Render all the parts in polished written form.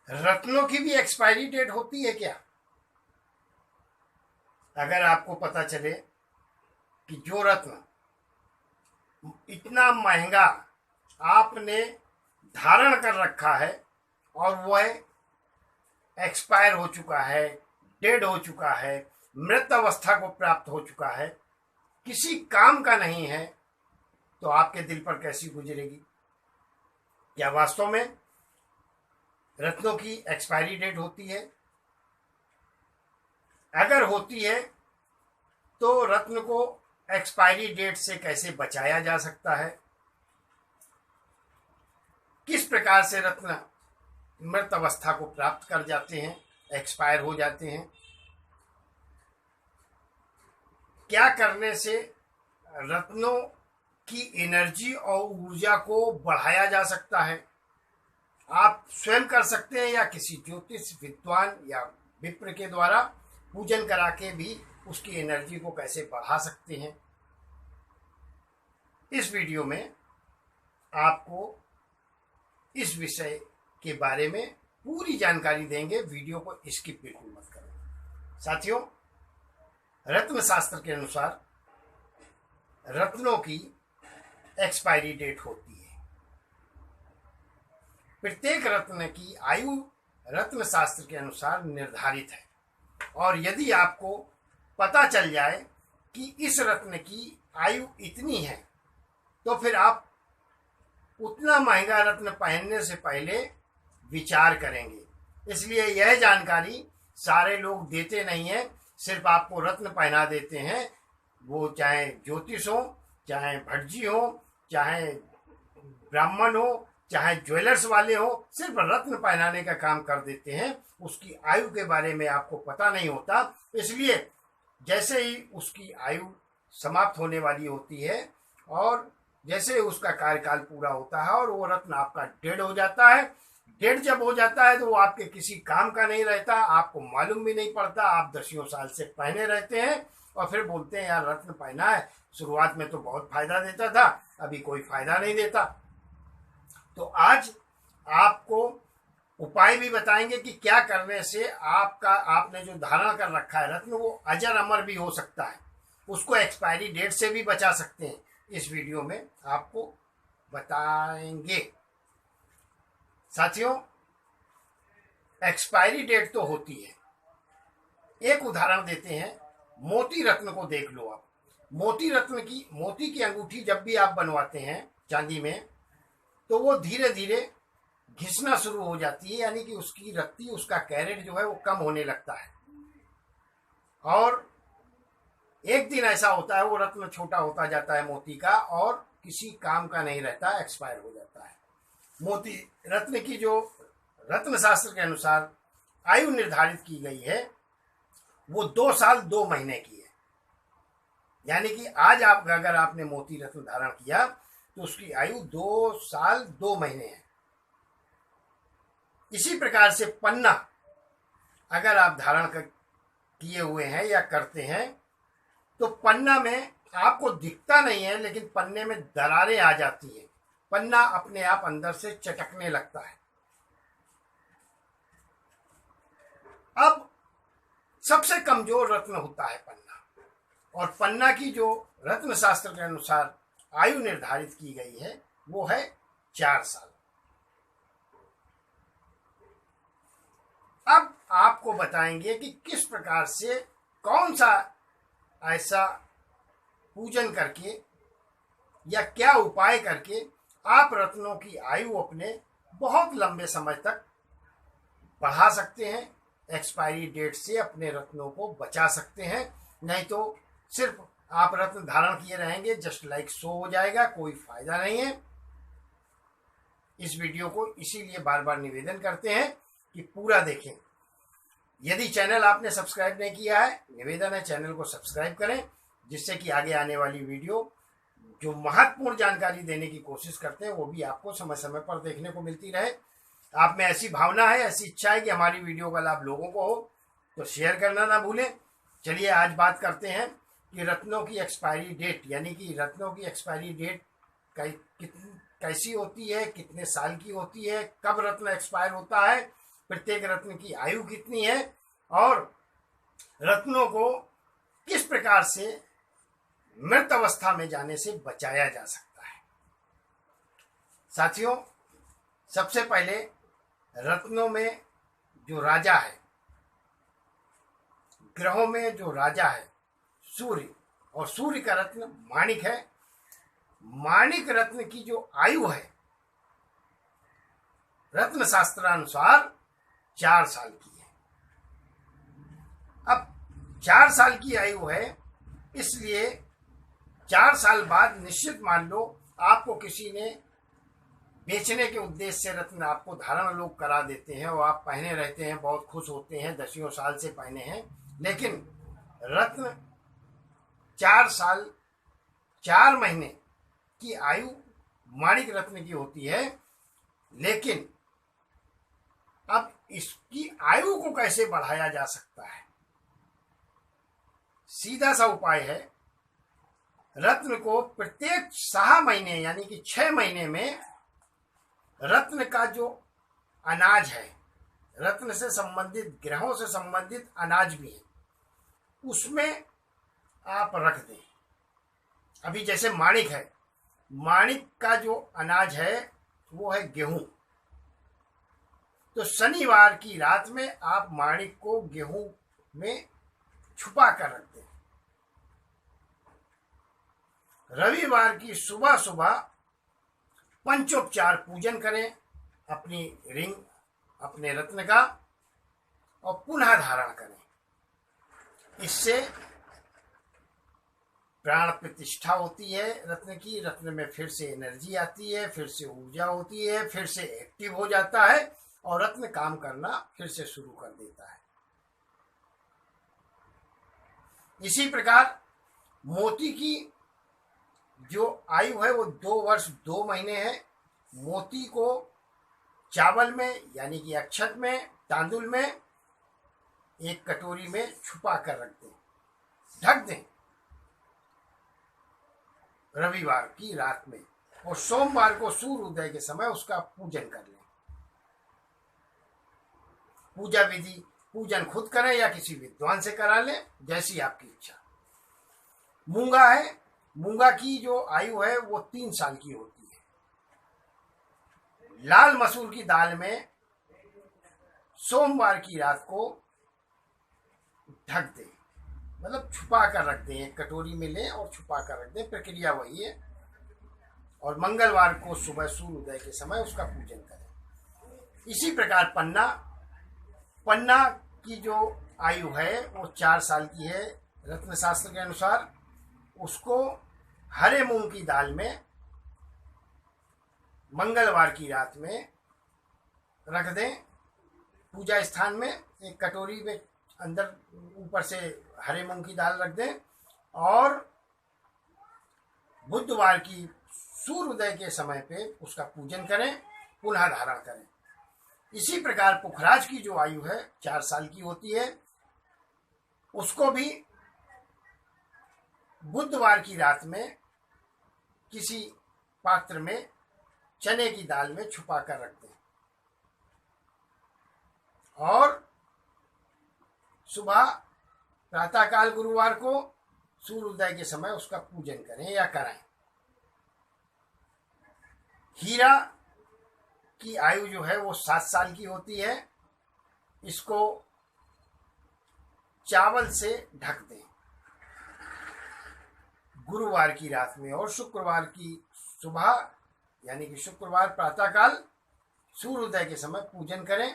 रत्नों की भी एक्सपायरी डेट होती है क्या? अगर आपको पता चले कि जो रत्न इतना महंगा आपने धारण कर रखा है और वह एक्सपायर हो चुका है, डेड हो चुका है, मृत अवस्था को प्राप्त हो चुका है, किसी काम का नहीं है, तो आपके दिल पर कैसी गुजरेगी? क्या वास्तव में रत्नों की एक्सपायरी डेट होती है? अगर होती है तो रत्न को एक्सपायरी डेट से कैसे बचाया जा सकता है? किस प्रकार से रत्न मृत अवस्था को प्राप्त कर जाते हैं, एक्सपायर हो जाते हैं? क्या करने से रत्नों की एनर्जी और ऊर्जा को बढ़ाया जा सकता है? आप स्वयं कर सकते हैं या किसी ज्योतिष विद्वान या विप्र के द्वारा पूजन करा के भी उसकी एनर्जी को कैसे बढ़ा सकते हैं? इस वीडियो में आपको इस विषय के बारे में पूरी जानकारी देंगे। वीडियो को स्किप बिल्कुल मत करें। साथियों, रत्न शास्त्र के अनुसार रत्नों की एक्सपायरी डेट होती है। प्रत्येक रत्न की आयु रत्न शास्त्र के अनुसार निर्धारित है, और यदि आपको पता चल जाए कि इस रत्न की आयु इतनी है तो फिर आप उतना महंगा रत्न पहनने से पहले विचार करेंगे। इसलिए यह जानकारी सारे लोग देते नहीं हैं, सिर्फ आपको रत्न पहना देते हैं। वो चाहे ज्योतिष हो, चाहे भटजी हो, चाहे ब्राह्मण हो, चाहे ज्वेलर्स वाले हो, सिर्फ रत्न पहनाने का काम कर देते हैं। उसकी आयु के बारे में आपको पता नहीं होता। इसलिए जैसे ही उसकी आयु समाप्त होने वाली होती है और जैसे ही उसका कार्यकाल पूरा होता है और वो रत्न आपका डेड हो जाता है, डेड जब हो जाता है तो वो आपके किसी काम का नहीं रहता, आपको मालूम भी नहीं पड़ता। आप दसियों साल से पहने रहते हैं और फिर बोलते हैं यार रत्न पहना है, शुरुआत में तो बहुत फायदा देता था, अभी कोई फायदा नहीं देता। तो आज आपको उपाय भी बताएंगे कि क्या करने से आपने जो धारण कर रखा है रत्न वो अजर अमर भी हो सकता है, उसको एक्सपायरी डेट से भी बचा सकते हैं। इस वीडियो में आपको बताएंगे। साथियों, एक्सपायरी डेट तो होती है। एक उदाहरण देते हैं, मोती रत्न को देख लो आप। मोती की अंगूठी जब भी आप बनवाते हैं चांदी में, तो वो धीरे धीरे घिसना शुरू हो जाती है, यानी कि उसकी रत्ती, उसका कैरेट जो है वो कम होने लगता है। और एक दिन ऐसा होता है वो रत्न छोटा होता जाता है मोती का, और किसी काम का नहीं रहता, एक्सपायर हो जाता है। मोती रत्न की जो रत्न शास्त्र के अनुसार आयु निर्धारित की गई है वो 2 साल 2 महीने की है। यानी कि आज अगर आपने मोती रत्न धारण किया तो उसकी आयु 2 साल 2 महीने है। इसी प्रकार से पन्ना अगर आप धारण किए हुए हैं या करते हैं तो पन्ना में आपको दिखता नहीं है, लेकिन पन्ने में दरारें आ जाती हैं। पन्ना अपने आप अंदर से चटकने लगता है। अब सबसे कमजोर रत्न होता है पन्ना, और पन्ना की जो रत्न शास्त्र के अनुसार आयु निर्धारित की गई है वो है 4 साल। अब आपको बताएंगे कि किस प्रकार से, कौन सा ऐसा पूजन करके या क्या उपाय करके आप रत्नों की आयु अपने बहुत लंबे समय तक बढ़ा सकते हैं, एक्सपायरी डेट से अपने रत्नों को बचा सकते हैं। नहीं तो सिर्फ आप रत्न धारण किए रहेंगे, जस्ट लाइक शो हो जाएगा, कोई फायदा नहीं है। इस वीडियो को इसीलिए बार बार निवेदन करते हैं कि पूरा देखें। यदि चैनल आपने सब्सक्राइब नहीं किया है, निवेदन है चैनल को सब्सक्राइब करें, जिससे कि आगे आने वाली वीडियो जो महत्वपूर्ण जानकारी देने की कोशिश करते हैं वो भी आपको समय समय पर देखने को मिलती रहे। आप में ऐसी भावना है, ऐसी इच्छा है कि हमारी वीडियो का लाभ लोगों को हो, तो शेयर करना ना भूलें। चलिए आज बात करते हैं कि रत्नों की एक्सपायरी डेट, यानी कि रत्नों की एक्सपायरी डेट कैसी होती है, कितने साल की होती है, कब रत्न एक्सपायर होता है, प्रत्येक रत्न की आयु कितनी है और रत्नों को किस प्रकार से मृत अवस्था में जाने से बचाया जा सकता है। साथियों, सबसे पहले रत्नों में जो राजा है, ग्रहों में जो राजा है सूर्य, और सूर्य का रत्न माणिक है। माणिक रत्न की जो आयु है रत्न शास्त्रानुसार 4 साल की है। अब 4 साल की आयु है, इसलिए 4 साल बाद निश्चित मान लो आपको किसी ने बेचने के उद्देश्य से रत्न आपको धारण लोग करा देते हैं और आप पहने रहते हैं, बहुत खुश होते हैं, 10 साल से पहने हैं। लेकिन रत्न 4 साल 4 महीने की आयु माणिक रत्न की होती है। लेकिन अब इसकी आयु को कैसे बढ़ाया जा सकता है? सीधा सा उपाय है, रत्न को प्रत्येक 6 महीने यानी कि 6 महीने में रत्न का जो अनाज है, रत्न से संबंधित, ग्रहों से संबंधित अनाज भी है, उसमें आप रख दें। अभी जैसे माणिक है, माणिक का जो अनाज है वो है गेहूं, तो शनिवार की रात में आप माणिक को गेहूं में छुपा कर रख दें। रविवार की सुबह सुबह पंचोपचार पूजन करें अपनी रिंग, अपने रत्न का, और पुनः धारण करें। इससे प्राण प्रतिष्ठा होती है रत्न की, रत्न में फिर से एनर्जी आती है, फिर से ऊर्जा होती है, फिर से एक्टिव हो जाता है और रत्न काम करना फिर से शुरू कर देता है। इसी प्रकार मोती की जो आयु है वो 2 वर्ष 2 महीने है। मोती को चावल में यानी कि अक्षत में, तांदुल में एक कटोरी में छुपा कर रख दें, ढक दें रविवार की रात में, और सोमवार को सूर्योदय के समय उसका पूजन कर लें। पूजा विधि पूजन खुद करें या किसी विद्वान से करा लें, जैसी आपकी इच्छा। मूंगा है, मूंगा की जो आयु है वो 3 साल की होती है। लाल मसूर की दाल में सोमवार की रात को ढक दें, मतलब छुपा कर रख दें, एक कटोरी में लें और छुपा कर रख दें, प्रक्रिया वही है। और मंगलवार को सुबह सूर्योदय के समय उसका पूजन करें। इसी प्रकार पन्ना, पन्ना की जो आयु है वो 4 साल की है रत्न शास्त्र के अनुसार। उसको हरे मूंग की दाल में मंगलवार की रात में रख दें पूजा स्थान में, एक कटोरी में अंदर ऊपर से हरे मूंग की दाल रख दें, और बुधवार की सूर्योदय के समय पे उसका पूजन करें, पुनः धारण करें। इसी प्रकार पुखराज की जो आयु है 4 साल की होती है, उसको भी बुधवार की रात में किसी पात्र में चने की दाल में छुपा कर रख दें, और सुबह प्रातःकाल गुरुवार को सूर्योदय के समय उसका पूजन करें या कराएं। हीरा की आयु जो है वो 7 साल की होती है। इसको चावल से ढक दें गुरुवार की रात में, और शुक्रवार की सुबह यानी कि शुक्रवार प्रातःकाल सूर्योदय के समय पूजन करें।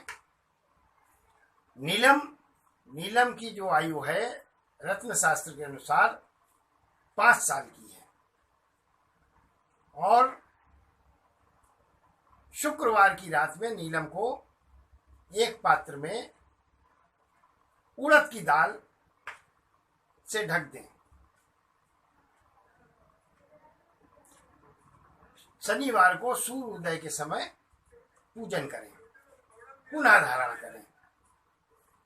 नीलम, नीलम की जो आयु है रत्न शास्त्र के अनुसार 5 साल की है, और शुक्रवार की रात में नीलम को एक पात्र में उड़द की दाल से ढक दें। शनिवार को सूर्योदय के समय पूजन करें, पुनः धारण करें।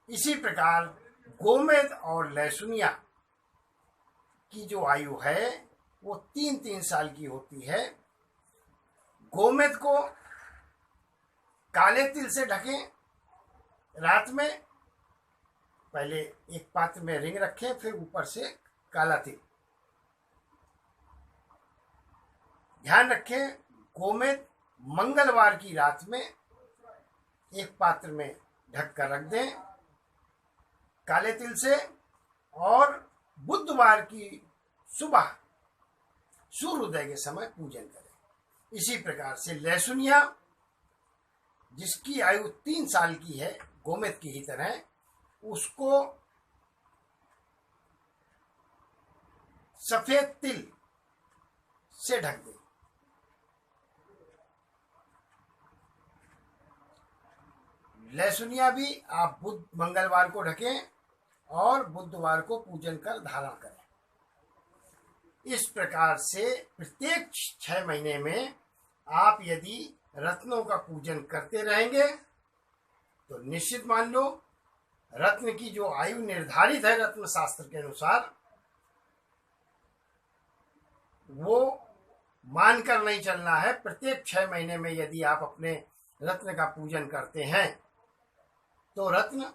इसी प्रकार गोमेद और लहसुनिया की जो आयु है वो 3-3 साल की होती है। गोमेद को काले तिल से ढकें रात में पहले एक पात्र में रिंग रखें, फिर ऊपर से काला तिल। ध्यान रखें, गोमेद मंगलवार की रात में एक पात्र में ढक कर रख दें काले तिल से, और बुधवार की सुबह सूर्योदय के समय पूजन करें। इसी प्रकार से लहसुनिया, जिसकी आयु 3 साल की है गोमेद की ही तरह, उसको सफेद तिल से ढक दें। लहसुनिया भी आप मंगलवार को ढकें और बुधवार को पूजन कर धारण करें। इस प्रकार से प्रत्येक 6 महीने में आप यदि रत्नों का पूजन करते रहेंगे तो निश्चित मान लो, रत्न की जो आयु निर्धारित है रत्न शास्त्र के अनुसार, वो मानकर नहीं चलना है। प्रत्येक 6 महीने में यदि आप अपने रत्न का पूजन करते हैं तो रत्न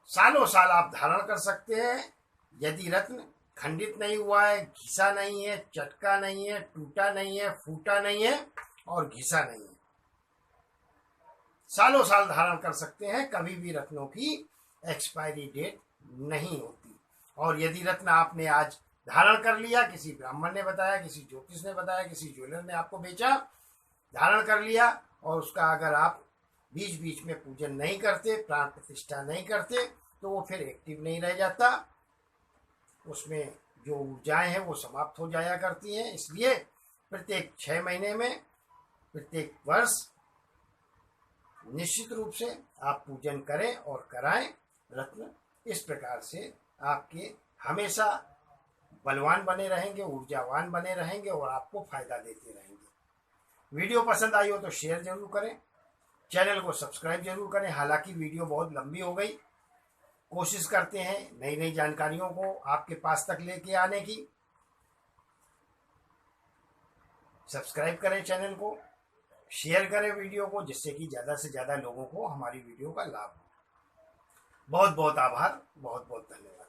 सालों साल आप धारण कर सकते हैं। यदि रत्न खंडित नहीं हुआ है, घिसा नहीं है, चटका नहीं है, टूटा नहीं है, फूटा नहीं है और घिसा नहीं है, सालों साल धारण कर सकते हैं। कभी भी रत्नों की एक्सपायरी डेट नहीं होती। और यदि रत्न आपने आज धारण कर लिया, किसी ब्राह्मण ने बताया, किसी ज्योतिष ने बताया, किसी ज्वेलर ने आपको बेचा, धारण कर लिया, और उसका अगर आप बीच बीच में पूजन नहीं करते, प्राण प्रतिष्ठा नहीं करते, तो वो फिर एक्टिव नहीं रह जाता, उसमें जो ऊर्जाएं हैं वो समाप्त हो जाया करती हैं। इसलिए प्रत्येक 6 महीने में, प्रत्येक वर्ष निश्चित रूप से आप पूजन करें और कराएं। रत्न इस प्रकार से आपके हमेशा बलवान बने रहेंगे, ऊर्जावान बने रहेंगे और आपको फायदा देते रहेंगे। वीडियो पसंद आई हो तो शेयर जरूर करें, चैनल को सब्सक्राइब जरूर करें। हालांकि वीडियो बहुत लंबी हो गई, कोशिश करते हैं नई नई जानकारियों को आपके पास तक लेके आने की। सब्सक्राइब करें चैनल को, शेयर करें वीडियो को, जिससे कि ज़्यादा से ज़्यादा लोगों को हमारी वीडियो का लाभ हो। बहुत बहुत आभार, बहुत बहुत धन्यवाद।